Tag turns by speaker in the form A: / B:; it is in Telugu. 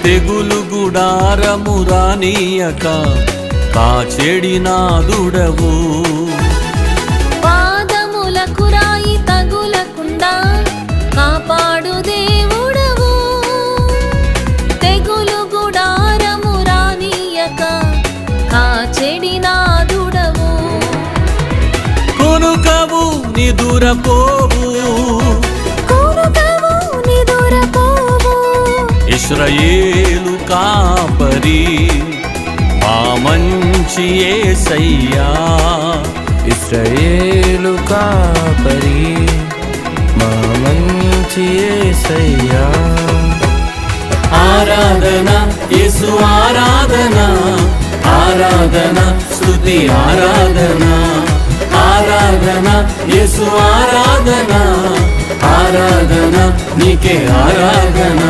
A: తెగులు గుడారము రానీయక కాచెడినాదుడవు.
B: పాదములకు రాయి తగులకుండా కాపాడు దేవుడవు. తెగులు గుడారము రానీయక కాచెడినాదుడవు.
A: కొనుకవు నిదురపోవు,
B: కొనుకవు నిదురపోవు.
A: ఇశ్రాయేలు కాపరి మా మంచి యేసయ్యా.
C: ఇశ్రాయేలు కాపరి మా మంచి యేసయ్యా.
A: ఆరాధన యేసు ఆరాధన, ఆరాధన స్తుతి ఆరాధన, ఆరాధన యేసు ఆరాధన, ఆరాధన నీకే ఆరాధన.